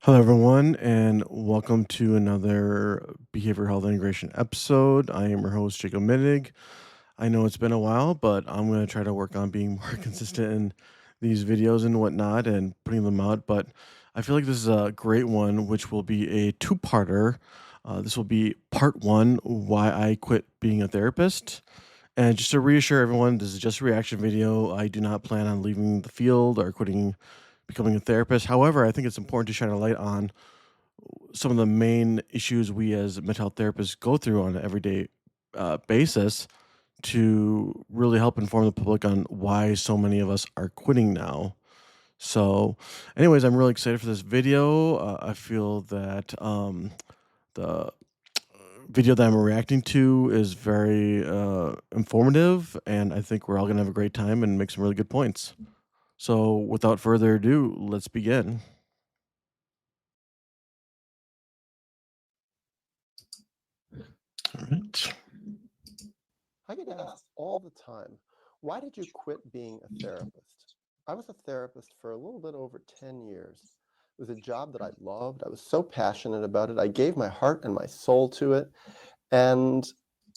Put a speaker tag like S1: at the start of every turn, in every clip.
S1: Hello, everyone, and welcome to another behavioral health integration episode. I am your host, Jacob Mittig. I know it's been a while, but I'm going to try to work on being more consistent in these videos and whatnot and putting them out. But I feel like this is a great one, which will be a two-parter. This will be part one, why I quit being a therapist. And just to reassure everyone, this is just a reaction video. I do not plan on leaving the field or quitting becoming a therapist. However, I think it's important to shine a light on some of the main issues we as mental health therapists go through on an everyday basis to really help inform the public on why so many of us are quitting now. So, anyways, I'm really excited for this video. I feel that the video that I'm reacting to is very informative, and I think we're all going to have a great time and make some really good points. So, without further ado, let's begin. All right.
S2: I get asked all the time, why did you quit being a therapist? I was a therapist for a little bit over 10 years. It was a job that I loved. I was so passionate about it. I gave my heart and my soul to it. And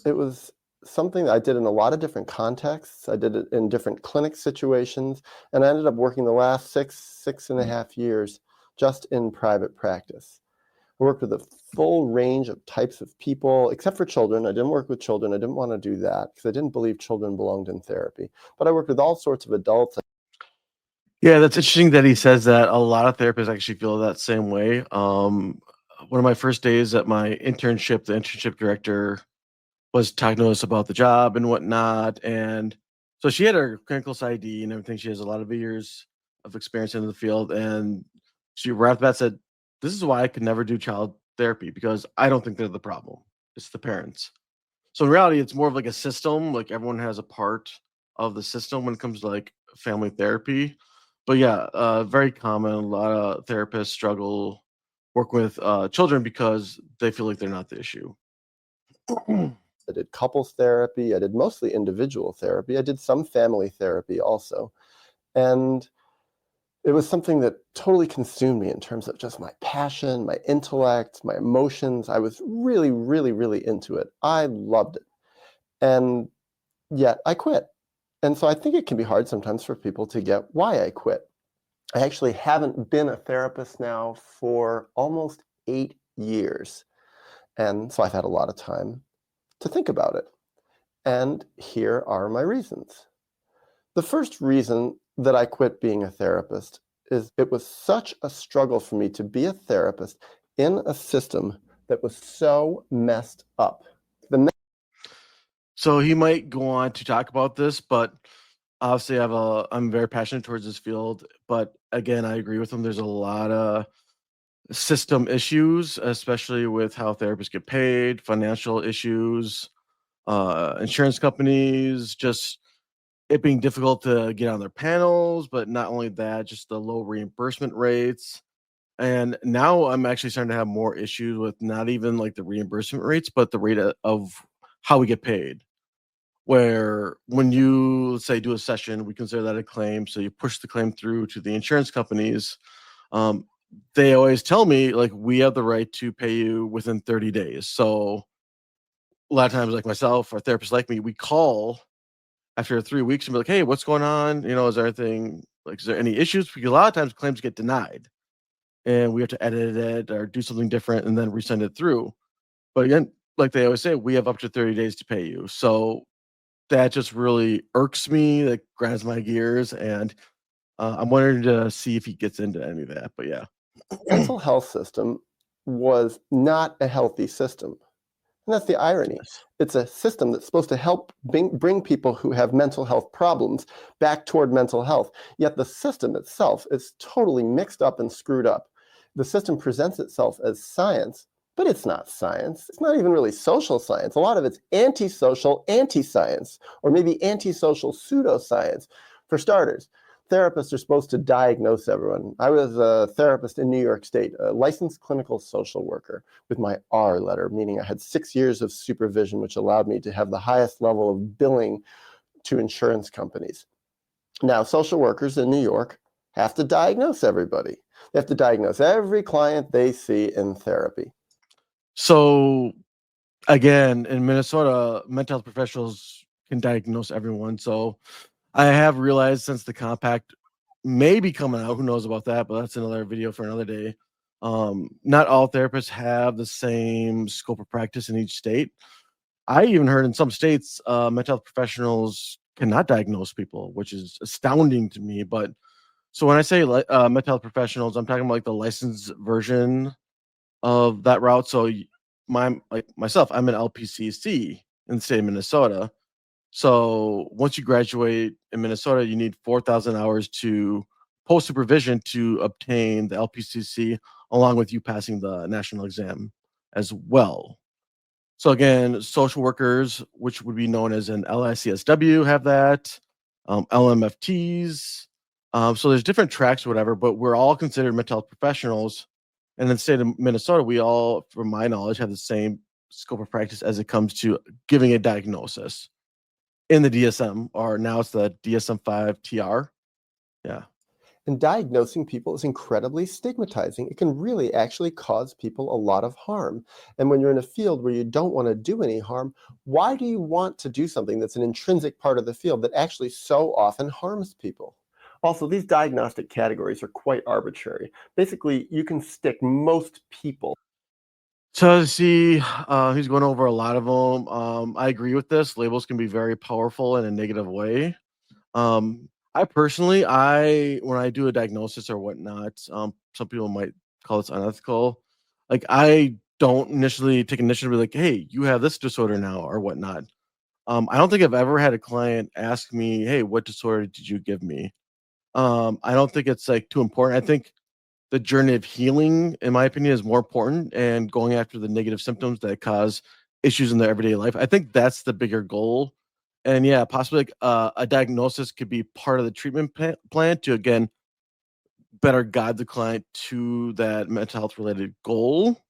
S2: it was something that I did in a lot of different contexts. I did it in different clinic situations. And I ended up working the last six and a half years just in private practice. I worked with a full range of types of people, except for children. I didn't work with children. I didn't want to do that because I didn't believe children belonged in therapy. But I worked with all sorts of adults.
S1: Yeah, that's interesting that he says that. A lot of therapists actually feel that same way. One of my first days at my internship, the internship director was talking to us about the job and whatnot. And so she had her clinical ID and everything. She has a lot of years of experience in the field. And she right off the bat said, "This is why I could never do child therapy because I don't think they're the problem. It's the parents." So in reality, it's more of like a system. Like everyone has a part of the system when it comes to like family therapy. But yeah, very common. A lot of therapists struggle work with children because they feel like they're not the issue.
S2: I did couples therapy. I did mostly individual therapy. I did some family therapy also. And it was something that totally consumed me in terms of just my passion, my intellect, my emotions. I was really, really, really into it. I loved it. And yet I quit. And so I think it can be hard sometimes for people to get why I quit. I actually haven't been a therapist now for almost 8 years. And so I've had a lot of time to think about it. And here are my reasons. The first reason that I quit being a therapist is it was such a struggle for me to be a therapist in a system that was so messed up.
S1: So he might go on to talk about this, but obviously I'm very passionate towards this field. But again, I agree with him. There's a lot of system issues, especially with how therapists get paid, financial issues, insurance companies, just it being difficult to get on their panels, but not only that, just the low reimbursement rates. And now I'm actually starting to have more issues with not even like the reimbursement rates, but the rate of how we get paid. Where when you let's say do a session, we consider that a claim. So you push the claim through to the insurance companies. Um, they always tell me like we have the right to pay you within 30 days. So a lot of times, like myself or therapists like me, we call after 3 weeks and be like, "Hey, what's going on? Is there anything like, is there any issues?" Because a lot of times claims get denied and we have to edit it or do something different and then resend it through. But again, like they always say, we have up to 30 days to pay you. So that just really irks me, that grinds my gears. And I'm wondering to see if he gets into any of that. But yeah.
S2: Mental health system was not a healthy system. And that's the irony.
S1: Yes.
S2: It's a system that's supposed to help bring people who have mental health problems back toward mental health. Yet the system itself is totally mixed up and screwed up. The system presents itself as science, but it's not science. It's not even really social science. A lot of it's antisocial anti-science, or maybe antisocial pseudoscience. For starters, therapists are supposed to diagnose everyone. I was a therapist in New York State, a licensed clinical social worker with my R letter, meaning I had 6 years of supervision, which allowed me to have the highest level of billing to insurance companies. Now, social workers in New York have to diagnose everybody. They have to diagnose every client they see in therapy.
S1: So again, in Minnesota, mental health professionals can diagnose everyone. So I have realized since the compact may be coming out, who knows about that, but that's another video for another day. Not all therapists have the same scope of practice in each state. I even heard in some states, mental health professionals cannot diagnose people, which is astounding to me. But so when I say mental health professionals, I'm talking about like the licensed version of that route. So like myself, I'm an LPCC in the state of Minnesota. So once you graduate in Minnesota, you need 4,000 hours to post supervision to obtain the LPCC, along with you passing the national exam as well. So again, social workers, which would be known as an LICSW, have that. LMFTs. So there's different tracks or whatever, but we're all considered mental health professionals. And in the state of Minnesota, we all, from my knowledge, have the same scope of practice as it comes to giving a diagnosis in the DSM, or now it's the DSM-5 TR. Yeah.
S2: And diagnosing people is incredibly stigmatizing. It can really actually cause people a lot of harm. And when you're in a field where you don't want to do any harm, why do you want to do something that's an intrinsic part of the field that actually so often harms people? Also, these diagnostic categories are quite arbitrary. Basically, you can stick most people.
S1: So see, he's going over a lot of them. I agree with this. Labels can be very powerful in a negative way. I personally, when I do a diagnosis or whatnot, some people might call this unethical. Like I don't initially take initiative to be like, hey, you have this disorder now or whatnot. I don't think I've ever had a client ask me, hey, what disorder did you give me? I don't think it's like too important. I think the journey of healing, in my opinion, is more important and going after the negative symptoms that cause issues in their everyday life. I think that's the bigger goal. And yeah, possibly like a diagnosis could be part of the treatment plan to again better guide the client to that mental health related goal.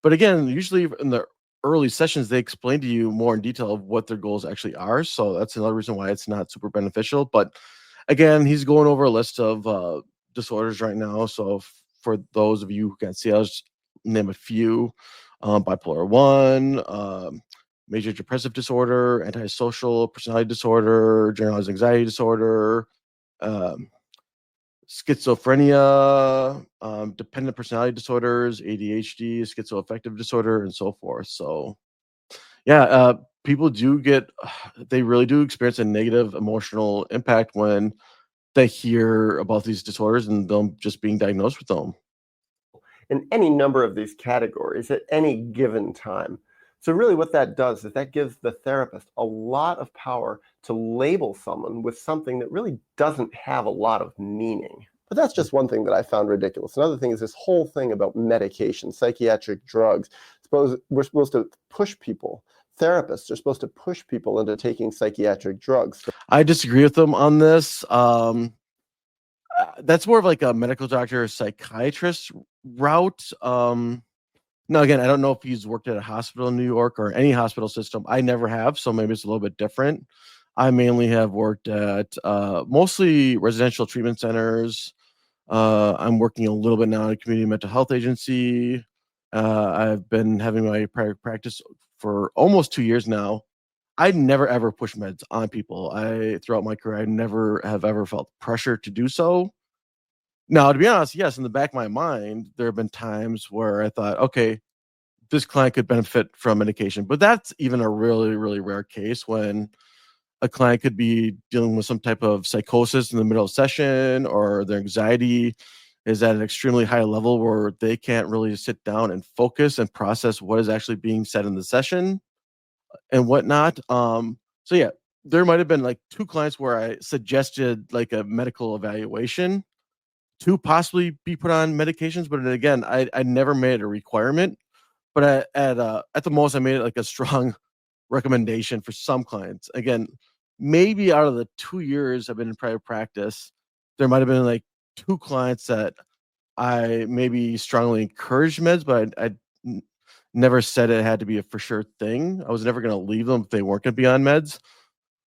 S1: But again, usually in the early sessions, they explain to you more in detail of what their goals actually are. So that's another reason why it's not super beneficial. But again, he's going over a list of disorders right now. So for those of you who can't see, I'll just name a few: bipolar one, major depressive disorder, antisocial personality disorder, generalized anxiety disorder, um, schizophrenia, dependent personality disorders, ADHD, schizoaffective disorder, and so forth. So, yeah, people do get, they really do experience a negative emotional impact when they hear about these disorders and them just being diagnosed with them.
S2: In any number of these categories at any given time. So really what that does is that gives the therapist a lot of power to label someone with something that really doesn't have a lot of meaning. But that's just one thing that I found ridiculous. Another thing is this whole thing about medication, psychiatric drugs. We're supposed to push people. Therapists are supposed to push people into taking psychiatric drugs.
S1: I disagree with them on this. That's more of like a medical doctor or psychiatrist route. Now, again, I don't know if he's worked at a hospital in New York or any hospital system. I never have, so maybe it's a little bit different. I mainly have worked at mostly residential treatment centers. I'm working a little bit now at a community mental health agency. I've been having my private practice for almost 2 years now. I never ever push meds on people. Throughout my career, I never have ever felt pressure to do so. Now, to be honest, yes, in the back of my mind, there have been times where I thought, okay, this client could benefit from medication, but that's even a really, really rare case when a client could be dealing with some type of psychosis in the middle of session, or their anxiety is at an extremely high level where they can't really sit down and focus and process what is actually being said in the session and whatnot. So yeah, there might have been like two clients where I suggested like a medical evaluation to possibly be put on medications, but then again, I never made it a requirement. But at the most, I made it like a strong recommendation for some clients. Again, maybe out of the 2 years I've been in private practice, there might have been like two clients that I maybe strongly encouraged meds, but never said it had to be a for sure thing. I was never going to leave them if they weren't going to be on meds,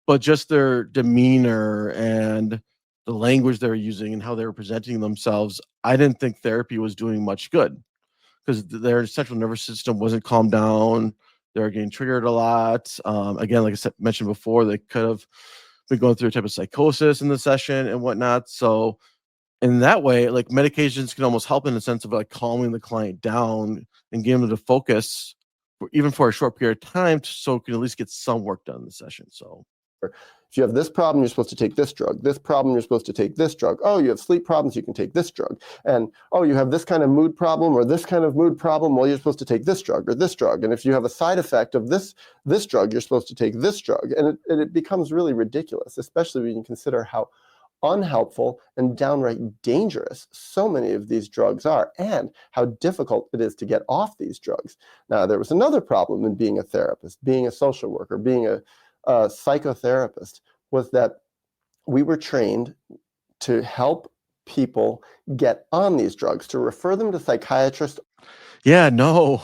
S1: but just their demeanor and the language they were using and how they were presenting themselves, I didn't think therapy was doing much good because their central nervous system wasn't calmed down. They were getting triggered a lot. Again, like I said, mentioned before, they could have been going through a type of psychosis in the session and whatnot. So in that way, like medications can almost help in the sense of like calming the client down and getting them to focus even for a short period of time so it can at least get some work done in the session. So
S2: if you have this problem, you're supposed to take this drug. This problem, you're supposed to take this drug. Oh, you have sleep problems, you can take this drug. And oh, you have this kind of mood problem or this kind of mood problem, well, you're supposed to take this drug or this drug. And if you have a side effect of this drug, you're supposed to take this drug. And it becomes really ridiculous, especially when you consider how unhelpful and downright dangerous so many of these drugs are, and how difficult it is to get off these drugs. Now, there was another problem in being a therapist, being a social worker, being a psychotherapist, was that we were trained to help people get on these drugs, to refer them to psychiatrists.
S1: yeah, no,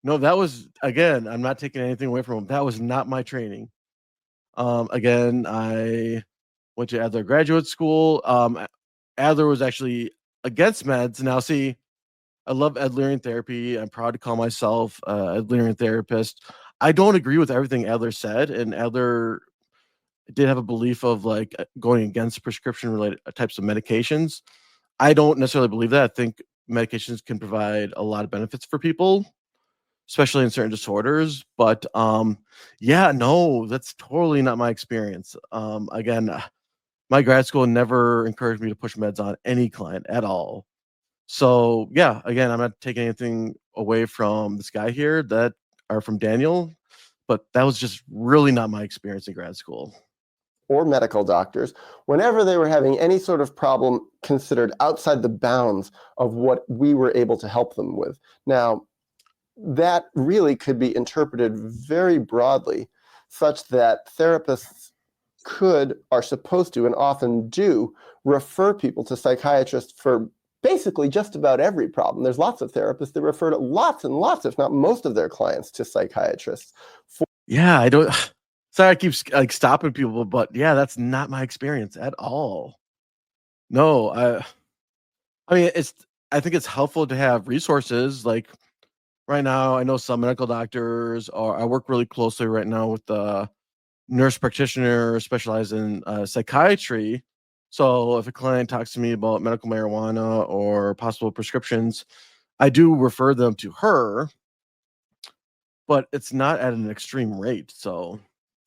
S1: that was, again, I'm not taking anything away from him. That was not my training. Again, I went to Adler Graduate School. Adler was actually against meds. Now, see, I love Adlerian therapy. I'm proud to call myself Adlerian therapist. I don't agree with everything Adler said, and Adler did have a belief of like going against prescription related types of medications. I don't necessarily believe that. I think medications can provide a lot of benefits for people, especially in certain disorders. But yeah, no, that's totally not my experience. Again, my grad school never encouraged me to push meds on any client at all. So yeah, again, I'm not taking anything away from this guy here that are from Daniel, but that was just really not my experience in grad school.
S2: Or medical doctors, whenever they were having any sort of problem considered outside the bounds of what we were able to help them with. Now, that really could be interpreted very broadly, such that therapists are supposed to, and often do, refer people to psychiatrists for basically just about every problem. There's lots of therapists that refer lots and lots, if not most of their clients, to psychiatrists.
S1: Yeah, I don't. Sorry, I keep like stopping people, but yeah, that's not my experience at all. No, I mean, I think it's helpful to have resources. Like right now, I know some medical doctors, or I work really closely right now with the nurse practitioner specialized in psychiatry. So if a client talks to me about medical marijuana or possible prescriptions, I do refer them to her, but it's not at an extreme rate. So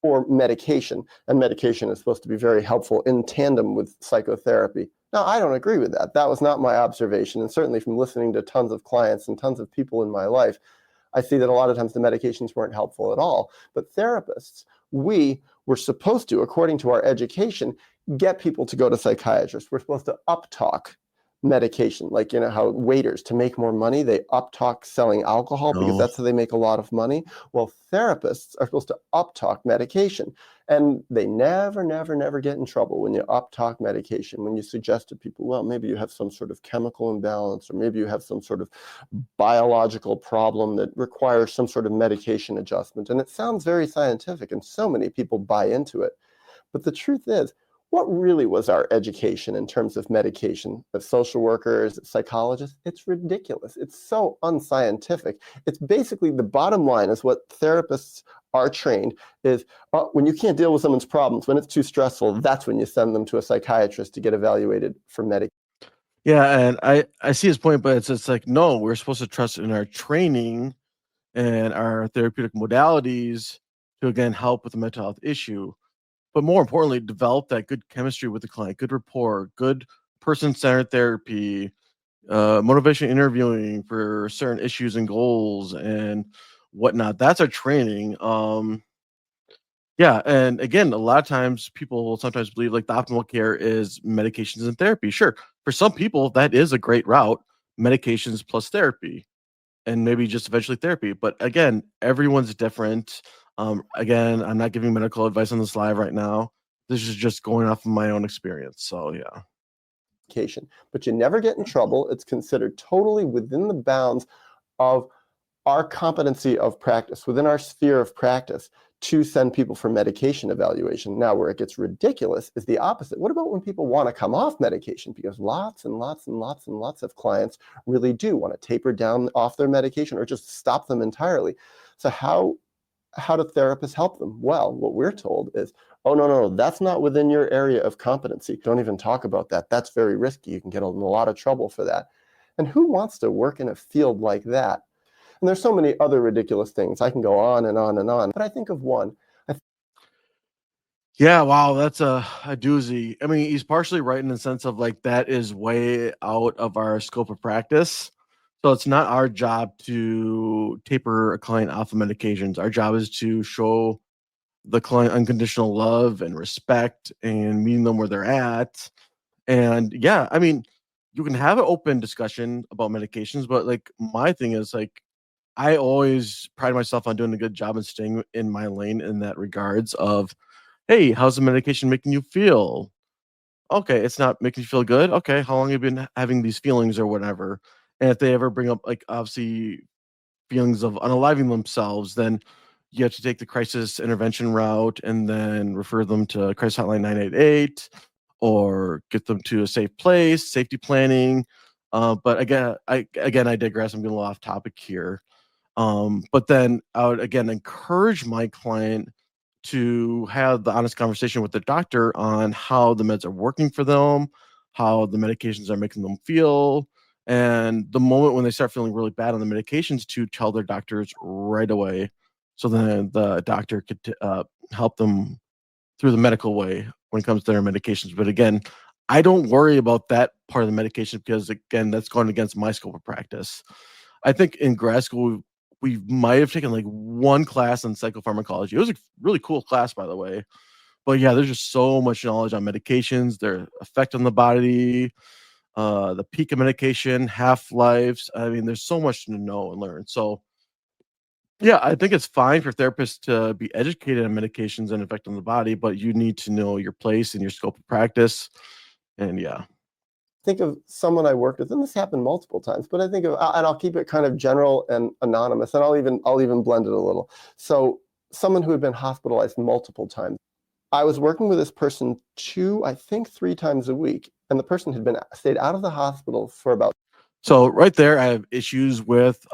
S2: or medication, and medication is supposed to be very helpful in tandem with psychotherapy. Now, I don't agree with that. That was not my observation, and certainly from listening to tons of clients and tons of people in my life, I see that a lot of times the medications weren't helpful at all. But therapists, we were supposed to, according to our education, get people to go to psychiatrists. We're supposed to uptalk medication, like, how waiters, to make more money, they uptalk selling alcohol because
S1: no,
S2: that's how they make a lot of money. Well, therapists are supposed to uptalk medication, and they never, never, never get in trouble when you uptalk medication, when you suggest to people, well, maybe you have some sort of chemical imbalance, or maybe you have some sort of biological problem that requires some sort of medication adjustment. And it sounds very scientific, and so many people buy into it. But the truth is, what really was our education in terms of medication? As social workers, psychologists, it's ridiculous. It's so unscientific. It's basically, the bottom line is what therapists are trained is, when you can't deal with someone's problems, when it's too stressful, that's when you send them to a psychiatrist to get evaluated for medication.
S1: yeah, and I see his point, but it's like no, we're supposed to trust in our training and our therapeutic modalities to again help with the mental health issue. But more importantly, develop that good chemistry with the client, good rapport, good person-centered therapy, motivation interviewing for certain issues and goals and whatnot. That's our training. Yeah, and again, a lot of times people will sometimes believe like the optimal care is medications and therapy. Sure, for some people that is a great route, medications plus therapy, and maybe just eventually therapy. But again, everyone's different. Again, I'm not giving medical advice on this live right now. This is just going off of my own experience. So yeah.
S2: But you never get in trouble. It's considered totally within the bounds of our competency of practice, within our sphere of practice, to send people for medication evaluation. Now, where it gets ridiculous is the opposite. What about when people want to come off medication? Because lots and lots and lots and lots of clients really do want to taper down off their medication or just stop them entirely. So how do therapists help them? Well, what we're told is, oh, no, that's not within your area of competency. Don't even talk about that. That's very risky. You can get in a lot of trouble for that. And who wants to work in a field like that? And there's so many other ridiculous things. I can go on and on and on, but I think of one.
S1: Yeah, wow, that's a doozy. I mean, he's partially right in the sense of like that is way out of our scope of practice. So it's not our job to taper a client off of medications. Our job is to show the client unconditional love and respect and meeting them where they're at. And yeah, I mean, you can have an open discussion about medications, but like my thing is like I always pride myself on doing a good job and staying in my lane in that regards of, hey, how's the medication making you feel? Okay, it's not making you feel good. Okay, how long have you been having these feelings or whatever? And if they ever bring up like obviously feelings of unaliving themselves, then you have to take the crisis intervention route and then refer them to crisis hotline 988 or get them to a safe place, safety planning. But I digress. I'm getting a little off topic here. But then I would again encourage my client to have the honest conversation with the doctor on how the meds are working for them, how the medications are making them feel, and the moment when they start feeling really bad on the medications to tell their doctors right away, so then the doctor could help them through the medical way when it comes to their medications. But again, I don't worry about that part of the medication because again, that's going against my scope of practice. I think in grad school we might have taken like one class on psychopharmacology. It was a really cool class, by the way. But yeah, there's just so much knowledge on medications, their effect on the body, the peak of medication, half lives. I mean, there's so much to know and learn. So yeah, I think it's fine for therapists to be educated on medications and effect on the body, but you need to know your place and your scope of practice. And yeah.
S2: Think of someone I worked with, and this happened multiple times, but I think of, and I'll keep it kind of general and anonymous, and I'll even blend it a little. So someone who had been hospitalized multiple times. I was working with this person I think 3 times a week, and the person had been stayed out of the hospital for about.
S1: So right there, I have issues with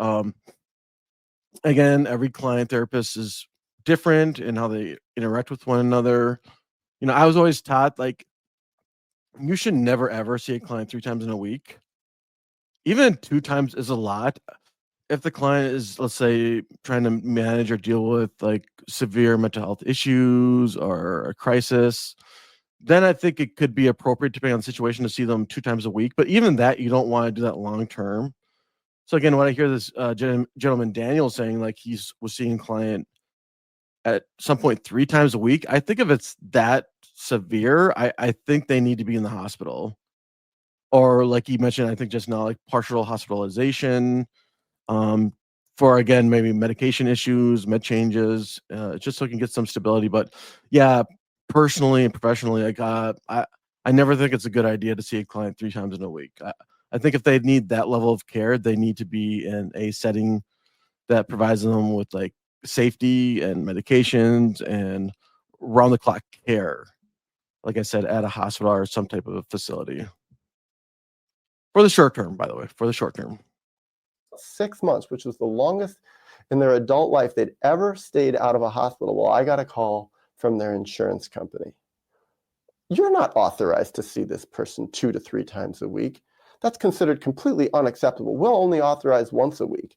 S1: again, every client therapist is different in how they interact with one another. You know, I was always taught like you should never ever see a client 3 times in a week. Even 2 times is a lot. If the client is, let's say, trying to manage or deal with like severe mental health issues or a crisis, then I think it could be appropriate, depending on the situation, to see them 2 times a week. But even that, you don't want to do that long term. So again, when I hear this gentleman Daniel saying like was seeing a client at some point 3 times a week, I think if it's that severe, I think they need to be in the hospital. Or like you mentioned, I think just now, like partial hospitalization, um, for again, maybe medication issues, med changes, just so I can get some stability. But yeah, personally and professionally, like I never think it's a good idea to see a client 3 times in a week. I think if they need that level of care, they need to be in a setting that provides them with like safety and medications and round the clock care. Like I said, at a hospital or some type of a facility. For the short term, by the way, for the short term.
S2: 6 months, which was the longest in their adult life they'd ever stayed out of a hospital. Well, I got a call from their insurance company. You're not authorized to see this person 2 to 3 times a week. That's considered completely unacceptable. We'll only authorize once a week.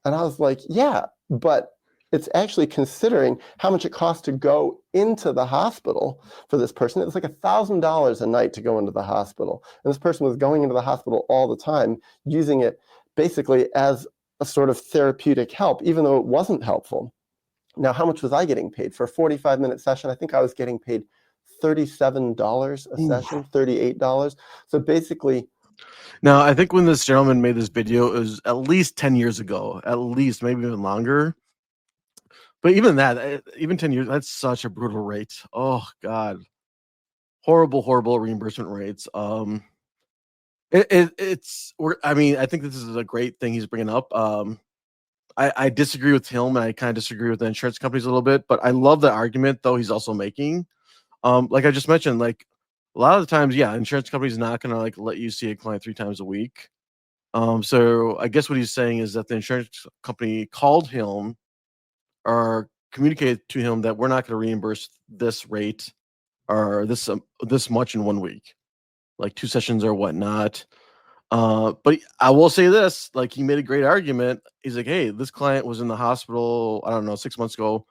S2: And I was like, yeah, but it's actually considering how much it costs to go into the hospital for this person. It was like $1,000 a night to go into the hospital. And this person was going into the hospital all the time, using it basically as a sort of therapeutic help, even though it wasn't helpful. Now, how much was I getting paid? For a 45-minute session, I think I was getting paid $37 a session, $38. So basically,
S1: now, I think when this gentleman made this video, it was at least 10 years ago, at least, maybe even longer. But even that, even 10 years, that's such a brutal rate. Oh God. Horrible, horrible reimbursement rates. It's I mean, I think this is a great thing he's bringing up. I disagree with him, and I kind of disagree with the insurance companies a little bit, but I love the argument though he's also making. Like I just mentioned, like a lot of the times, yeah, insurance companies not gonna like let you see a client 3 times a week. So I guess what he's saying is that the insurance company called him or communicated to him that we're not going to reimburse this rate or this much in 1 week, like 2 sessions or whatnot. But I will say this, like he made a great argument. He's like, hey, this client was in the hospital, I don't know, 6 months ago,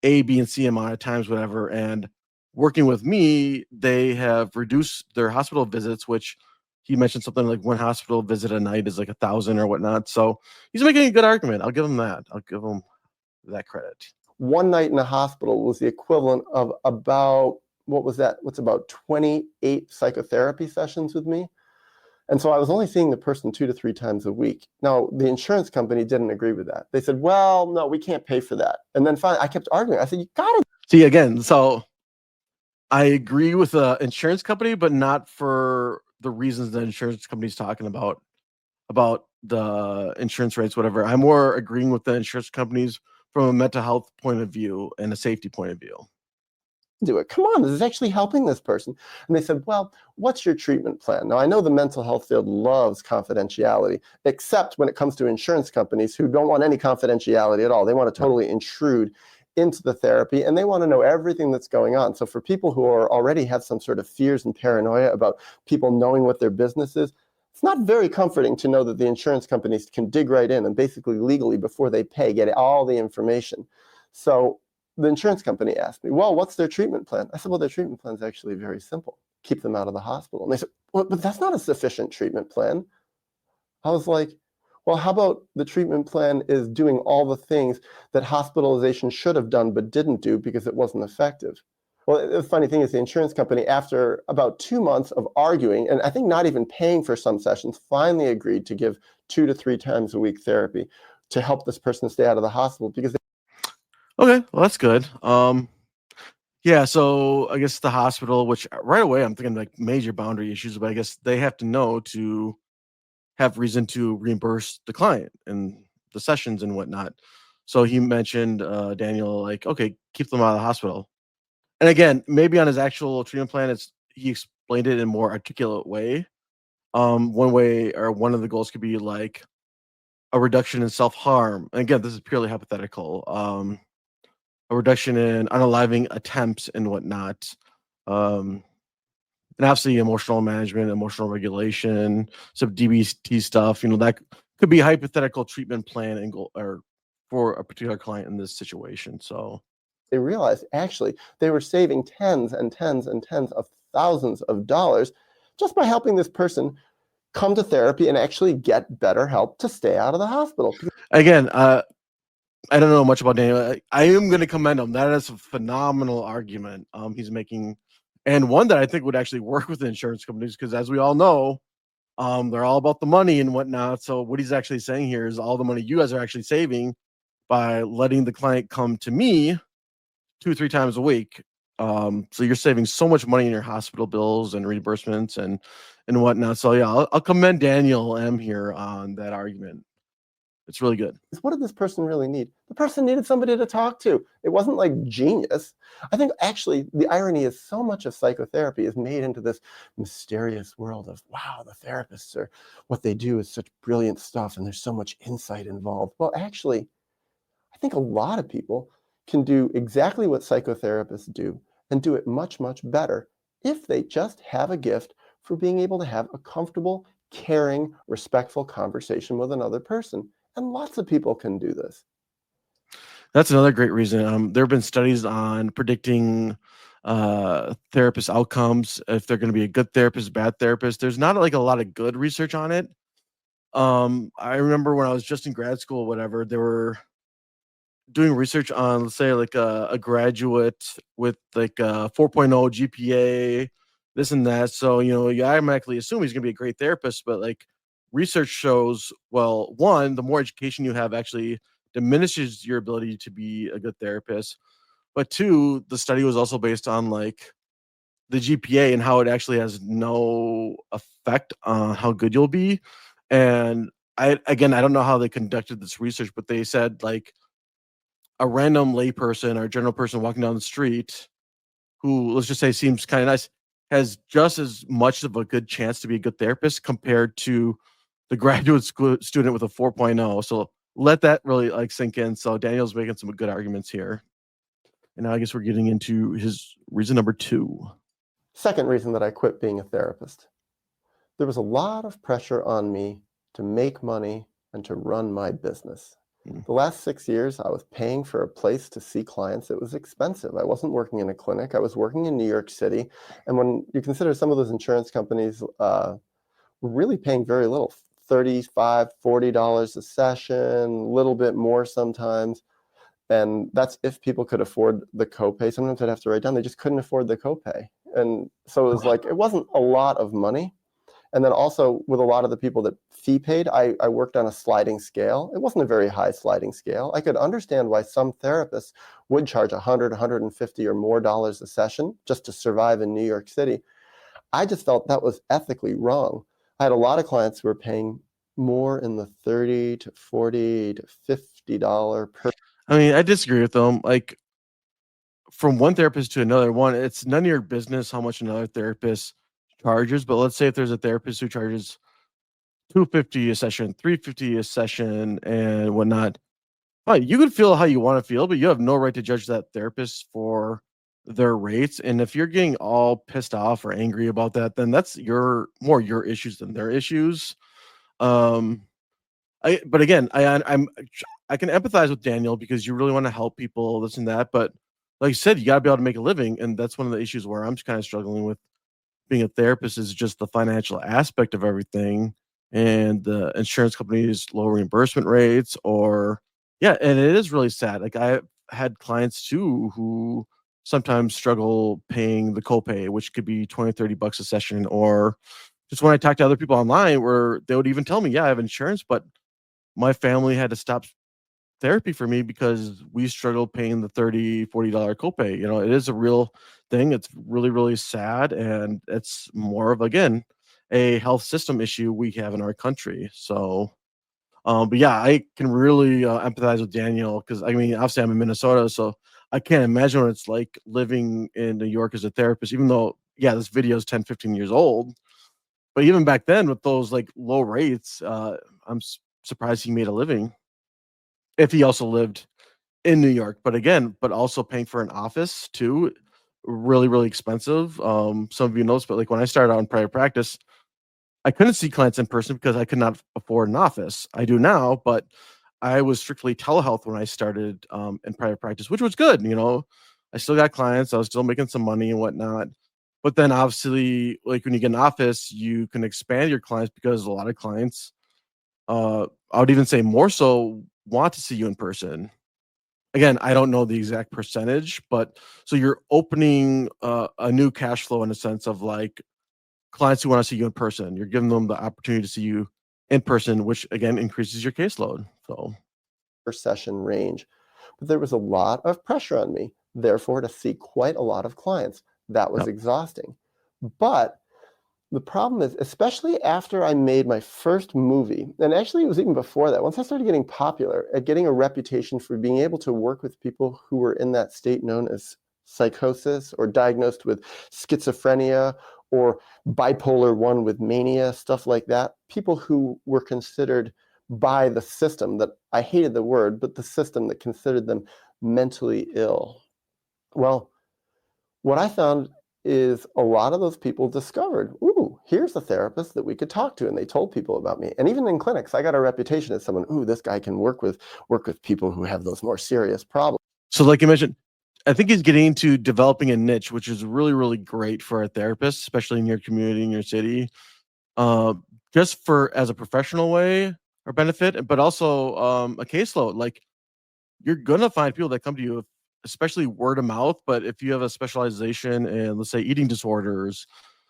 S1: A, B, and C amount of times, whatever. And working with me, they have reduced their hospital visits, which he mentioned something like one hospital visit a night is like 1,000 or whatnot. So he's making a good argument. I'll give him that. I'll give him that credit.
S2: One night in a hospital was the equivalent of about, what was that? What's about 28 psychotherapy sessions with me? And so I was only seeing the person 2 to 3 times a week. Now, the insurance company didn't agree with that. They said, well, no, we can't pay for that. And then finally, I kept arguing. I said, you got to.
S1: See, again, so I agree with the insurance company, but not for the reasons the insurance company's talking about the insurance rates, whatever. I'm more agreeing with the insurance companies from a mental health point of view and a safety point of view.
S2: Do it. Come on, this is actually helping this person. And they said, well, what's your treatment plan? Now, I know the mental health field loves confidentiality, except when it comes to insurance companies who don't want any confidentiality at all. They want to totally intrude into the therapy, and they want to know everything that's going on. So for people who are already have some sort of fears and paranoia about people knowing what their business is, it's not very comforting to know that the insurance companies can dig right in and basically legally, before they pay, get all the information. So the insurance company asked me, well, what's their treatment plan? I said, well, their treatment plan is actually very simple. Keep them out of the hospital. And they said, well, but that's not a sufficient treatment plan. I was like, well, how about the treatment plan is doing all the things that hospitalization should have done but didn't do because it wasn't effective? Well, the funny thing is the insurance company, after about 2 months of arguing, and I think not even paying for some sessions, finally agreed to give 2 to 3 times a week therapy to help this person stay out of the hospital because they.
S1: Okay, well that's good. Yeah, so I guess the hospital, which right away I'm thinking like major boundary issues, but I guess they have to know to have reason to reimburse the client and the sessions and whatnot. So he mentioned Daniel, like, okay, keep them out of the hospital. And again, maybe on his actual treatment plan, it's he explained it in a more articulate way. One way or one of the goals could be like a reduction in self harm. And again, this is purely hypothetical. A reduction in unaliving attempts and whatnot. Um, and obviously emotional management, emotional regulation, some DBT stuff. That could be a hypothetical treatment plan and goal or for a particular client in this situation. So
S2: They realized actually they were saving tens and tens and tens of thousands of dollars just by helping this person come to therapy and actually get better help to stay out of the hospital.
S1: again, I don't know much about Daniel. I am going to commend him. That is a phenomenal argument he's making, and one that I think would actually work with the insurance companies because, as we all know, they're all about the money and whatnot. So what he's actually saying here is all the money you guys are actually saving by letting the client come to me 2 or 3 times a week. So you're saving so much money in your hospital bills and reimbursements and whatnot. So yeah, I'll commend Daniel M here on that argument. It's really good.
S2: What did this person really need? The person needed somebody to talk to. It wasn't like genius. I think actually the irony is so much of psychotherapy is made into this mysterious world of, wow, the therapists are, what they do is such brilliant stuff and there's so much insight involved. Well, actually, I think a lot of people can do exactly what psychotherapists do and do it much, much better if they just have a gift for being able to have a comfortable, caring, respectful conversation with another person. And lots of people can do this.
S1: That's another great reason. There have been studies on predicting therapist outcomes, if they're going to be a good therapist, bad therapist. There's not like a lot of good research on it. I remember when I was just in grad school, whatever, they were doing research on, let's say, like a graduate with like a 4.0 GPA, this and that. So, you automatically assume he's going to be a great therapist, but like research shows, well, one, the more education you have actually diminishes your ability to be a good therapist. But two, the study was also based on like the GPA and how it actually has no effect on how good you'll be. And I don't know how they conducted this research, but they said like a random layperson or general person walking down the street who, let's just say, seems kind of nice, has just as much of a good chance to be a good therapist compared to the graduate school student with a 4.0. So let that really like sink in. So Daniel's making some good arguments here. And now I guess we're getting into his reason number 2.
S2: Second reason that I quit being a therapist. There was a lot of pressure on me to make money and to run my business. The last 6 years, I was paying for a place to see clients. It was expensive. I wasn't working in a clinic. I was working in New York City. And when you consider some of those insurance companies were really paying very little, $35, $40 a session, a little bit more sometimes. And that's if people could afford the copay. Sometimes I'd have to write down, they just couldn't afford the copay. And so it was like, it wasn't a lot of money. And then also with a lot of the people that fee paid, I worked on a sliding scale. It wasn't a very high sliding scale. I could understand why some therapists would charge $100, $150 or more dollars a session just to survive in New York City. I just felt that was ethically wrong. I had a lot of clients who were paying more in the $30 to $40 to $50 per.
S1: I mean, I disagree with them. Like from one therapist to another one, it's none of your business how much another therapist charges. But let's say if there's a therapist who charges $250 a session, $350 a session, and whatnot. Fine, you can feel how you want to feel, but you have no right to judge that therapist for their rates. And if you're getting all pissed off or angry about that, then that's your issues than their issues. Um, but again, I can empathize with Daniel because you really want to help people, this and that. But like you said, you got to be able to make a living, and that's one of the issues where I'm kind of struggling with being a therapist is just the financial aspect of everything and the insurance companies low reimbursement rates or yeah, and it is really sad. Like I had clients too who sometimes struggle paying the copay, which could be 20, $30 a session, or just when I talk to other people online where they would even tell me, yeah, I have insurance, but my family had to stop therapy for me because we struggled paying the $30, $40 copay. It is a real thing. It's really, really sad. And it's more of, again, a health system issue we have in our country. So, but yeah, I can really empathize with Daniel because I mean, obviously I'm in Minnesota, so I can't imagine what it's like living in New York as a therapist, even though, yeah, this video is 10, 15 years old. But even back then with those like low rates, I'm surprised he made a living if he also lived in New York, but also paying for an office too, really, really expensive. Some of you know this, but like when I started out in private practice, I couldn't see clients in person because I could not afford an office. I do now, but I was strictly telehealth when I started in private practice, which was good. I still got clients, I was still making some money and whatnot. But then obviously, like when you get an office, you can expand your clients because a lot of clients, I would even say more so, want to see you in person. Again, I don't know the exact percentage, but so you're opening a new cash flow in a sense of like clients who want to see you in person. You're giving them the opportunity to see you in person, which again increases your caseload. So,
S2: per session range. But there was a lot of pressure on me, therefore, to see quite a lot of clients. That was
S1: yep.
S2: exhausting. But the problem is, especially after I made my first movie, and actually it was even before that, once I started getting popular at getting a reputation for being able to work with people who were in that state known as psychosis or diagnosed with schizophrenia or bipolar 1 with mania, stuff like that, people who were considered by the system, that I hated the word, but the system that considered them mentally ill. Well, what I found is a lot of those people discovered, ooh, here's a therapist that we could talk to, and they told people about me. And even in clinics, I got a reputation as someone, ooh, this guy can work with people who have those more serious problems.
S1: So, like you mentioned, I think he's getting into developing a niche, which is really, really great for a therapist, especially in your community, in your city, uh, just for as a professional way or benefit, but also a caseload. Like you're gonna find people that come to you, especially word of mouth. But if you have a specialization in, let's say, eating disorders,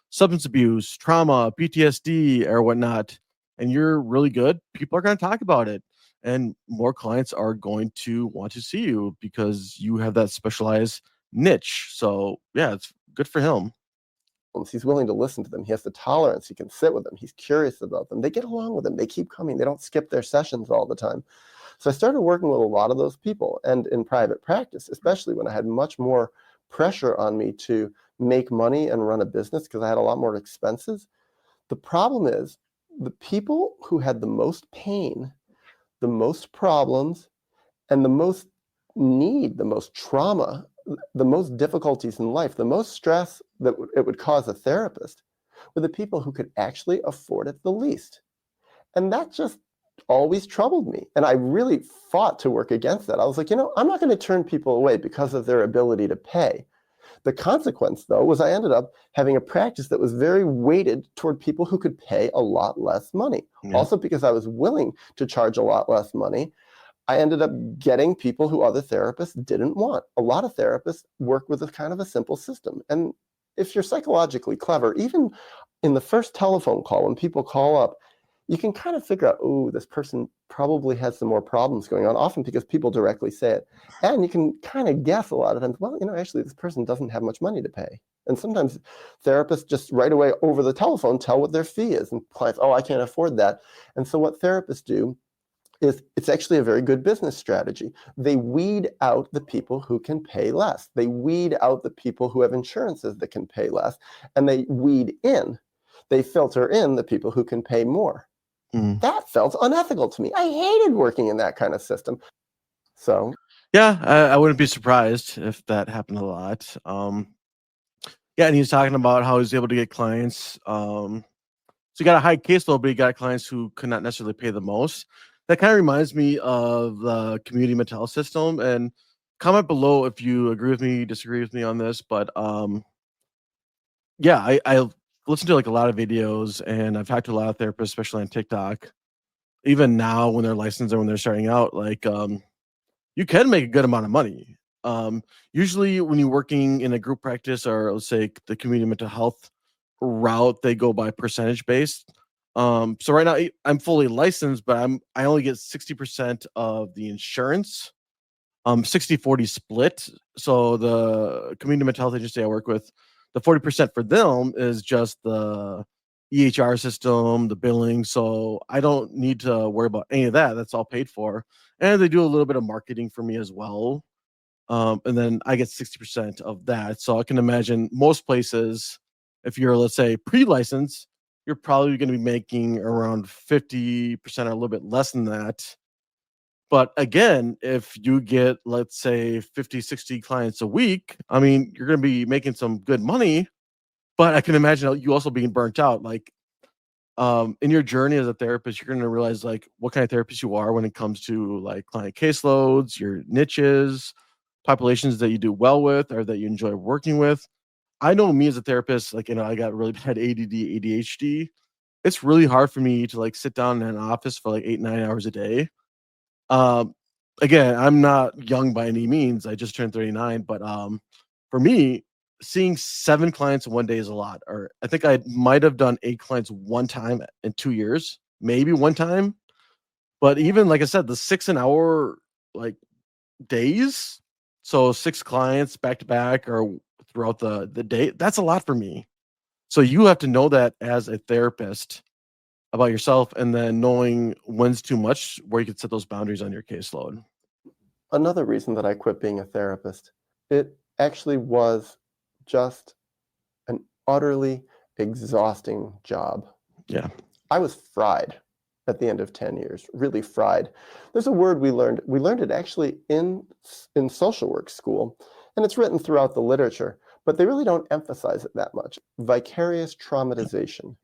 S1: substance abuse, trauma, PTSD, or whatnot, and you're really good, people are going to talk about it. And more clients are going to want to see you because you have that specialized niche. So, yeah, it's good for him.
S2: He's willing to listen to them. He has the tolerance. He can sit with them. He's curious about them. They get along with him. They keep coming. They don't skip their sessions all the time. So I started working with a lot of those people. And in private practice, especially when I had much more pressure on me to make money and run a business because I had a lot more expenses, the problem is the people who had the most pain, the most problems, and the most need, the most trauma, the most difficulties in life, the most stress that it would cause a therapist were the people who could actually afford it the least. And that just always troubled me. And I really fought to work against that. I was like, I'm not going to turn people away because of their ability to pay. The consequence, though, was I ended up having a practice that was very weighted toward people who could pay a lot less money.
S1: Yeah.
S2: Also, because I was willing to charge a lot less money, I ended up getting people who other therapists didn't want. A lot of therapists work with a kind of a simple system. And if you're psychologically clever, even in the first telephone call, when people call up, you can kind of figure out, oh, this person probably has some more problems going on, often because people directly say it. And you can kind of guess a lot of times, well, actually, this person doesn't have much money to pay. And sometimes therapists just right away over the telephone tell what their fee is. And clients, oh, I can't afford that. And so what therapists do is it's actually a very good business strategy. They weed out the people who can pay less. They weed out the people who have insurances that can pay less. And they filter in the people who can pay more. That felt unethical to me. I hated working in that kind of system. So
S1: yeah, I wouldn't be surprised if that happened a lot. Yeah, and he's talking about how he's able to get clients. So you got a high caseload, but you got clients who could not necessarily pay the most. That kind of reminds me of the community mental health system. And comment below if you agree with me, disagree with me on this. But yeah, I listen to like a lot of videos, and I've talked to a lot of therapists, especially on TikTok. Even now, when they're licensed and when they're starting out, like you can make a good amount of money. Usually, when you're working in a group practice or let's say the community mental health route, they go by percentage based. So right now I'm fully licensed, but I only get 60% of the insurance. 60-40 split. So the community mental health agency I work with, the 40% for them is just the EHR system, the billing. So I don't need to worry about any of that. That's all paid for. And they do a little bit of marketing for me as well. And then I get 60% of that. So I can imagine most places, if you're, let's say, pre-license, you're probably going to be making around 50% or a little bit less than that. But again, if you get, let's say, 50, 60 clients a week, I mean, you're going to be making some good money. But I can imagine you also being burnt out. Like in your journey as a therapist, you're going to realize like what kind of therapist you are when it comes to like client caseloads, your niches, populations that you do well with or that you enjoy working with. I know me as a therapist, like, I got really bad ADD, ADHD. It's really hard for me to like sit down in an office for like 8, 9 hours a day. Um, Again, I'm not young by any means. I just turned 39, but for me, seeing 7 clients in one day is a lot. Or I think I might have done 8 clients one time in 2 years, maybe one time. But even like I said, the 6 an hour like days, so 6 clients back to back or throughout the day, that's a lot for me. So you have to know that as a therapist about yourself, and then knowing when's too much, where you can set those boundaries on your caseload.
S2: another reason that I quit being a therapist, it actually was just an utterly exhausting job.
S1: Yeah.
S2: I was fried at the end of 10 years, really fried. There's a word we learned it actually in social work school, and it's written throughout the literature, but they really don't emphasize it that much. Vicarious traumatization.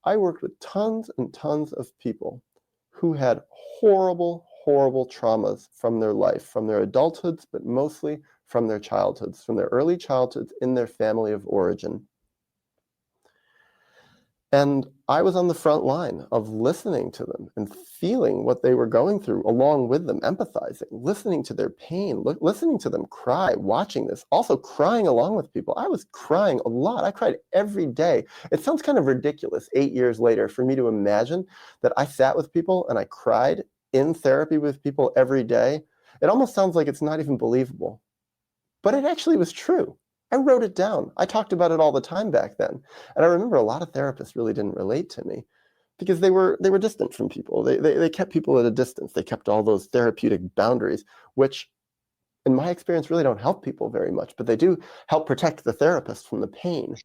S2: I worked with tons and tons of people who had horrible, horrible traumas from their life, from their adulthoods, but mostly from their childhoods, from their early childhoods in their family of origin. And I was on the front line of listening to them and feeling what they were going through along with them, empathizing, listening to their pain, listening to them cry, watching this, also crying along with people. I was crying a lot. I cried every day. It sounds kind of ridiculous 8 years later for me to imagine that I sat with people and I cried in therapy with people every day. It almost sounds like it's not even believable. But it actually was true. I wrote it down. I talked about it all the time back then. And I remember a lot of therapists really didn't relate to me because they were distant from people. They kept people at a distance. They kept all those therapeutic boundaries, which in my experience really don't help people very much, but they do help protect the therapist from the pain.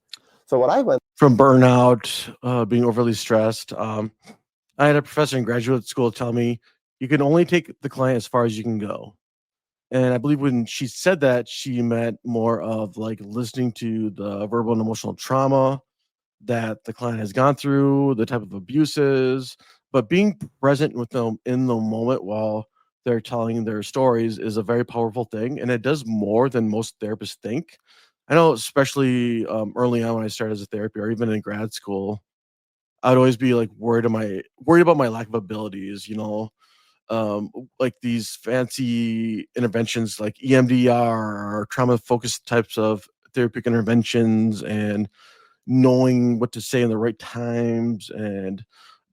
S2: So what I went
S1: From burnout, being overly stressed. I had a professor in graduate school tell me you can only take the client as far as you can go. And I believe when she said that, she meant more of like listening to the verbal and emotional trauma that the client has gone through, the type of abuses, but being present with them in the moment while they're telling their stories is a very powerful thing. And it does more than most therapists think. I know, especially early on when I started as a therapy or even in grad school, I'd always be like worried about my lack of abilities, like these fancy interventions like EMDR or trauma focused types of therapeutic interventions and knowing what to say in the right times. And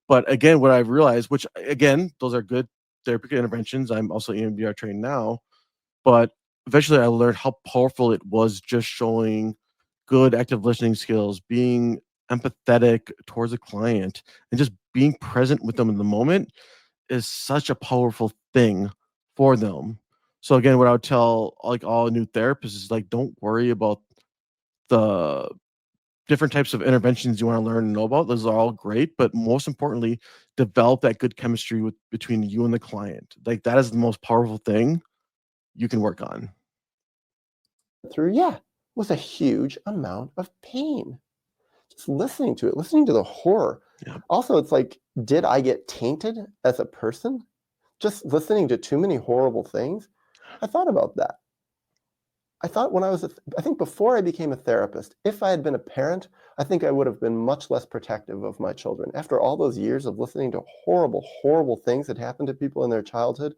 S1: but again, what I've realized, which again, those are good therapeutic interventions. I'm also EMDR trained now, but eventually I learned how powerful it was just showing good active listening skills, being empathetic towards a client, and just being present with them in the moment is such a powerful thing for them. So again, what I would tell like all new therapists is like, don't worry about the different types of interventions you want to learn and know about. Those are all great, but most importantly, develop that good chemistry between you and the client. Like that is the most powerful thing you can work on.
S2: through, was a huge amount of pain. Just listening to it, listening to the horror.
S1: Yeah.
S2: Also, it's like, did I get tainted as a person? Just listening to too many horrible things? I thought about that. I thought when I think before I became a therapist, if I had been a parent, I think I would have been much less protective of my children. After all those years of listening to horrible, horrible things that happened to people in their childhood,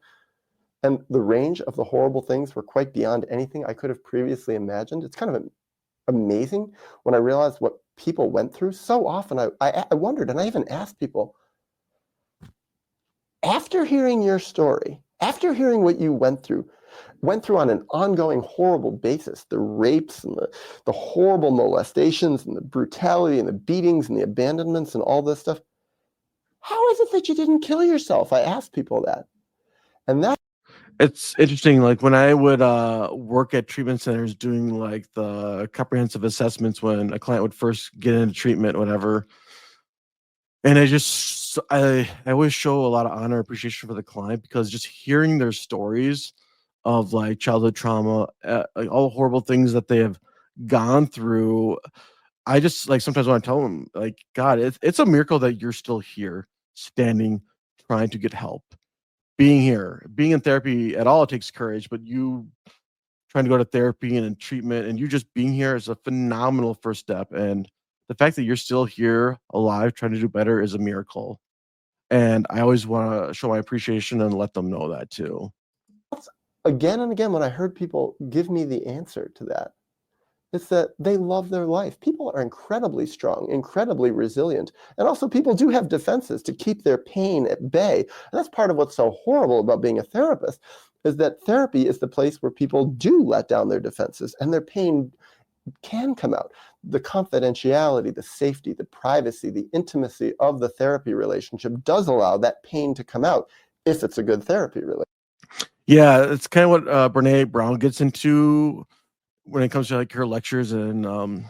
S2: and the range of the horrible things were quite beyond anything I could have previously imagined. It's kind of amazing when I realized what people went through. So often I wondered, and I even asked people, after hearing your story, after hearing what you went through on an ongoing horrible basis, the rapes and the horrible molestations and the brutality and the beatings and the abandonments and all this stuff, how is it that you didn't kill yourself? I asked people that. And that
S1: It's interesting, like, when I would, work at treatment centers doing, like, the comprehensive assessments when a client would first get into treatment, whatever, and I always show a lot of honor and appreciation for the client because just hearing their stories of, like, childhood trauma, like, all the horrible things that they have gone through, I just, like, sometimes when I tell them, like, "God, it's a miracle that you're still here, standing, trying to get help." Being here, being in therapy at all, it takes courage, but you trying to go to therapy and in treatment and you just being here is a phenomenal first step. And the fact that you're still here alive trying to do better is a miracle. And I always want to show my appreciation and let them know that too.
S2: again and again, when I heard people give me the answer to that, it's that they love their life. People are incredibly strong, incredibly resilient. And also, people do have defenses to keep their pain at bay. And that's part of what's so horrible about being a therapist, is that therapy is the place where people do let down their defenses and their pain can come out. The confidentiality, the safety, the privacy, the intimacy of the therapy relationship does allow that pain to come out if it's a good therapy relationship.
S1: Yeah, it's kind of what Brene Brown gets into when it comes to like her lectures and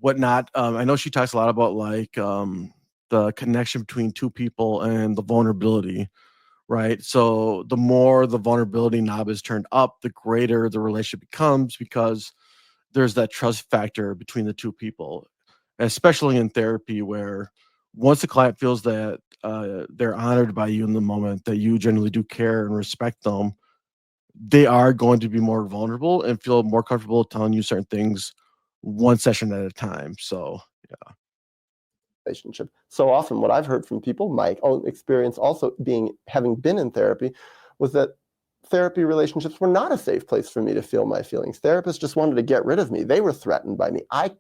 S1: whatnot. I know she talks a lot about like the connection between two people and the vulnerability, right? So the more the vulnerability knob is turned up, the greater the relationship becomes because there's that trust factor between the two people, especially in therapy, where once the client feels that they're honored by you in the moment, that you generally do care and respect them, they are going to be more vulnerable and feel more comfortable telling you certain things one session at a time. So, yeah.
S2: Relationship. So often what I've heard from people, my own experience also having been in therapy, was that therapy relationships were not a safe place for me to feel my feelings. Therapists just wanted to get rid of me. They were threatened by me. I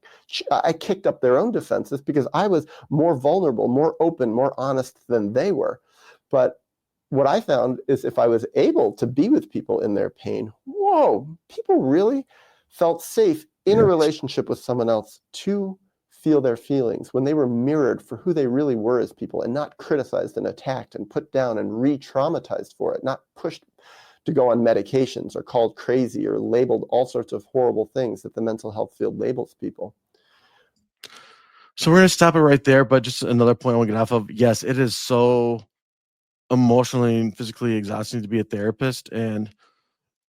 S2: kicked up their own defenses because I was more vulnerable, more open, more honest than they were. But what I found is if I was able to be with people in their pain, whoa, people really felt safe in a
S1: Yes.
S2: relationship with someone else to feel their feelings, when they were mirrored for who they really were as people and not criticized and attacked and put down and re-traumatized for it, not pushed to go on medications or called crazy or labeled all sorts of horrible things that the mental health field labels people.
S1: So we're gonna stop it right there, but just another point I want to get off of. Yes, it is so emotionally and physically exhausting to be a therapist, and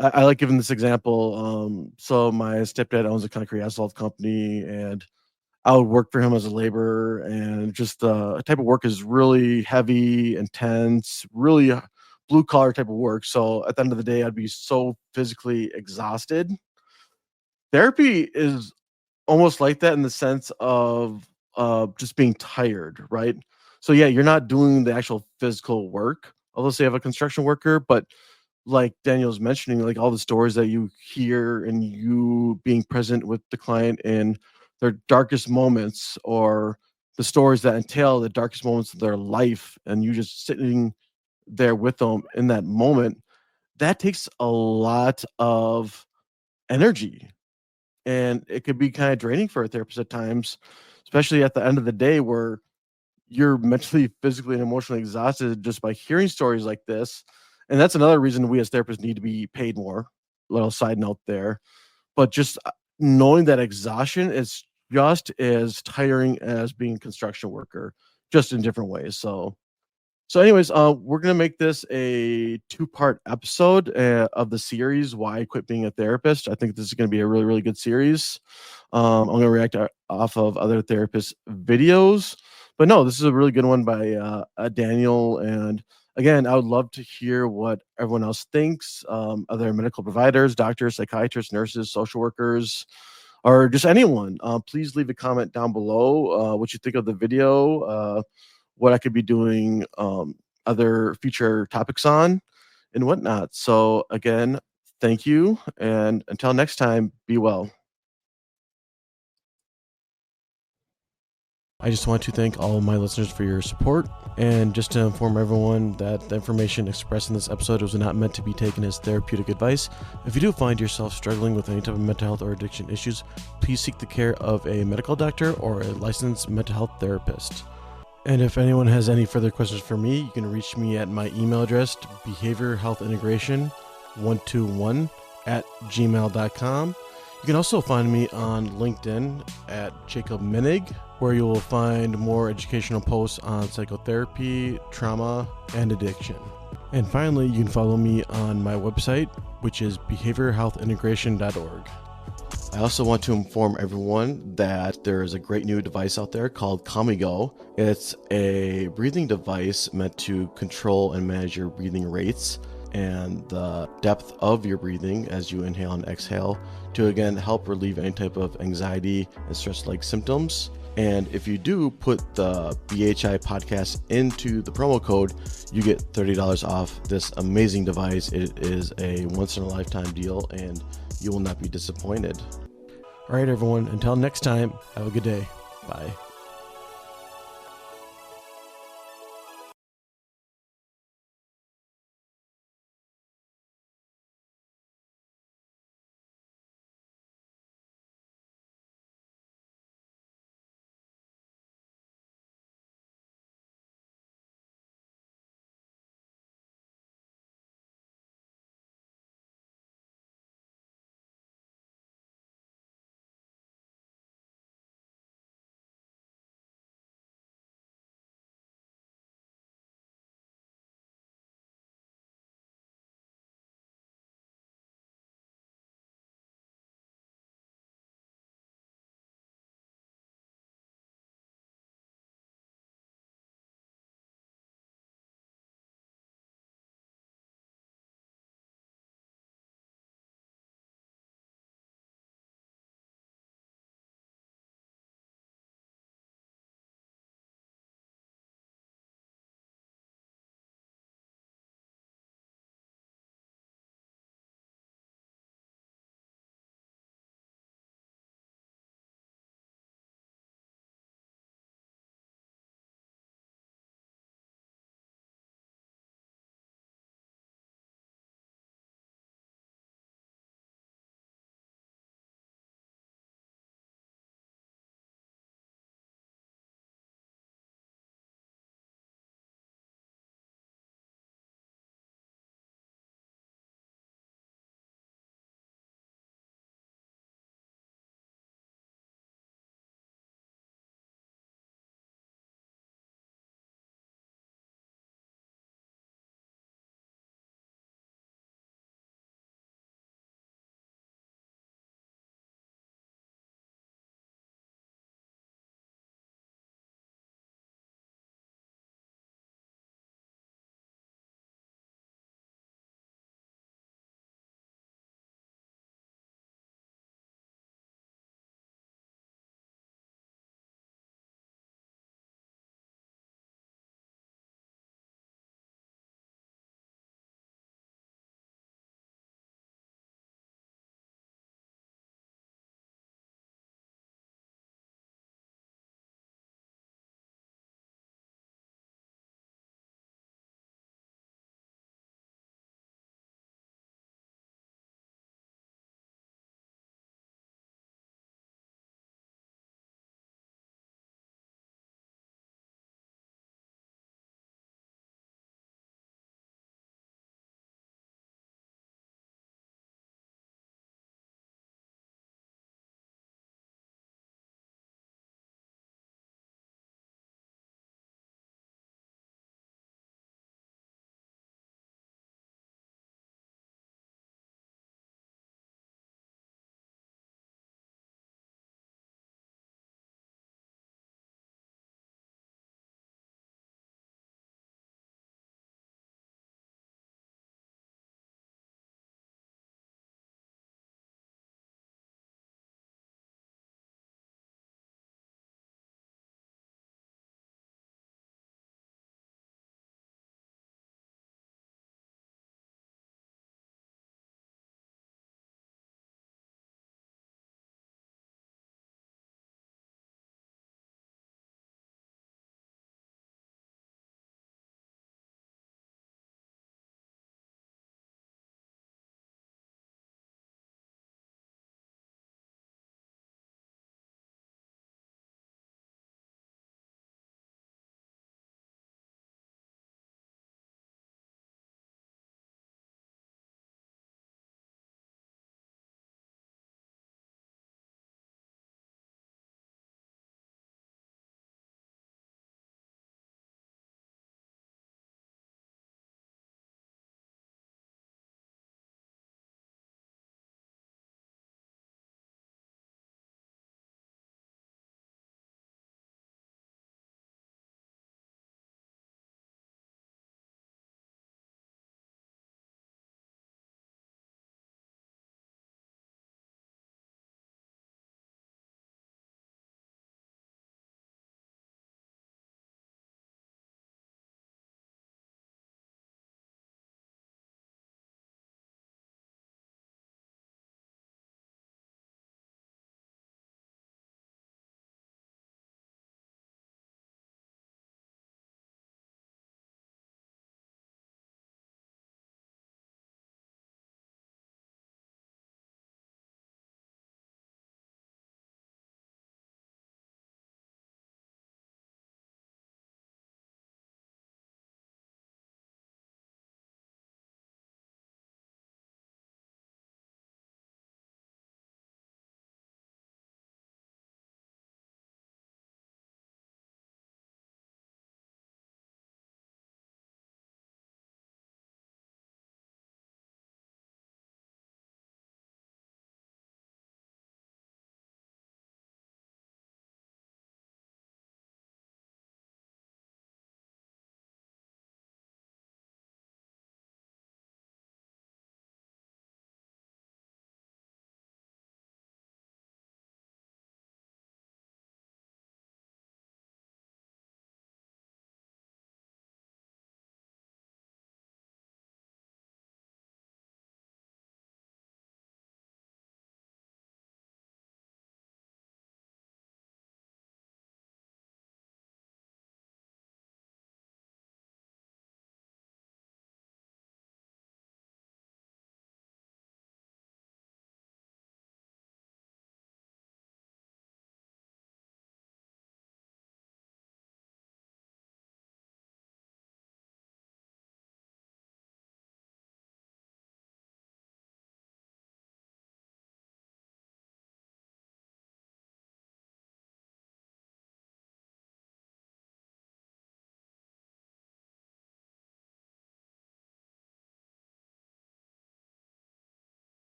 S1: I like giving this example. So my stepdad owns a concrete asphalt company, and I would work for him as a laborer, and just the type of work is really heavy, intense, really blue collar type of work. So at the end of the day, I'd be so physically exhausted. Therapy is almost like that in the sense of just being tired, right? So yeah, you're not doing the actual physical work, although say you have a construction worker, but like Daniel's mentioning, like all the stories that you hear and you being present with the client in their darkest moments, or the stories that entail the darkest moments of their life, and you just sitting there with them in that moment, that takes a lot of energy, and it could be kind of draining for a therapist at times, especially at the end of the day where you're mentally, physically, and emotionally exhausted just by hearing stories like this. And that's another reason we as therapists need to be paid more. Little side note there. But just knowing that exhaustion is just as tiring as being a construction worker, just in different ways. So, anyways, we're gonna make this a two-part episode of the series "Why I Quit Being a Therapist." I think this is gonna be a really, really good series. I'm gonna react off of other therapists' videos, but no, this is a really good one by Daniel. And again, I would love to hear what everyone else thinks. Other medical providers, doctors, psychiatrists, nurses, social workers, or just anyone. Please leave a comment down below what you think of the video. What I could be doing other future topics on and whatnot. So again, thank you, and until next time, be well. I just want to thank all of my listeners for your support, and just to inform everyone that the information expressed in this episode was not meant to be taken as therapeutic advice. If you do find yourself struggling with any type of mental health or addiction issues, please seek the care of a medical doctor or a licensed mental health therapist. And if anyone has any further questions for me, you can reach me at my email address, behaviorhealthintegration121@gmail.com. You can also find me on LinkedIn at Jacob Minig, where you will find more educational posts on psychotherapy, trauma, and addiction. And finally, you can follow me on my website, which is behaviorhealthintegration.org. I also want to inform everyone that there is a great new device out there called CalmiGo. It's a breathing device meant to control and manage your breathing rates and the depth of your breathing as you inhale and exhale to again help relieve any type of anxiety and stress-like symptoms. And if you do put the BHI podcast into the promo code, you get $30 off this amazing device. It is a once-in-a-lifetime deal, and you will not be disappointed. All right, everyone, until next time, have a good day. Bye.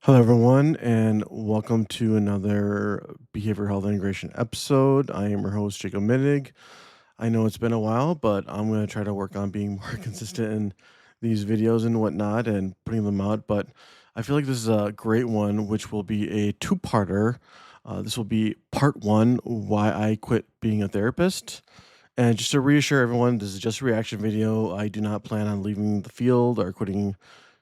S1: Hello, everyone, and welcome to another Behavioral Health Integration episode. I am your host, Jacob Minig. I know it's been a while, but I'm going to try to work on being more consistent in these videos and whatnot and putting them out. But I feel like this is a great one, which will be a two-parter. This will be part one, why I quit being a therapist. And just to reassure everyone, this is just a reaction video. I do not plan on leaving the field or quitting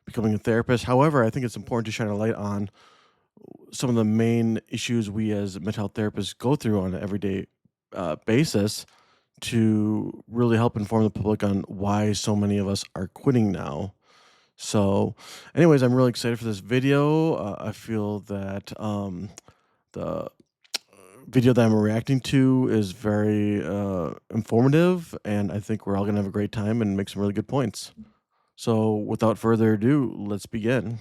S1: becoming a therapist. However, I think it's important to shine a light on some of the main issues we as mental health therapists go through on an everyday basis to really help inform the public on why so many of us are quitting now. So, anyways, I'm really excited for this video. I feel that the video that I'm reacting to is very informative, and I think we're all going to have a great time and make some really good points. So, without further ado, let's begin.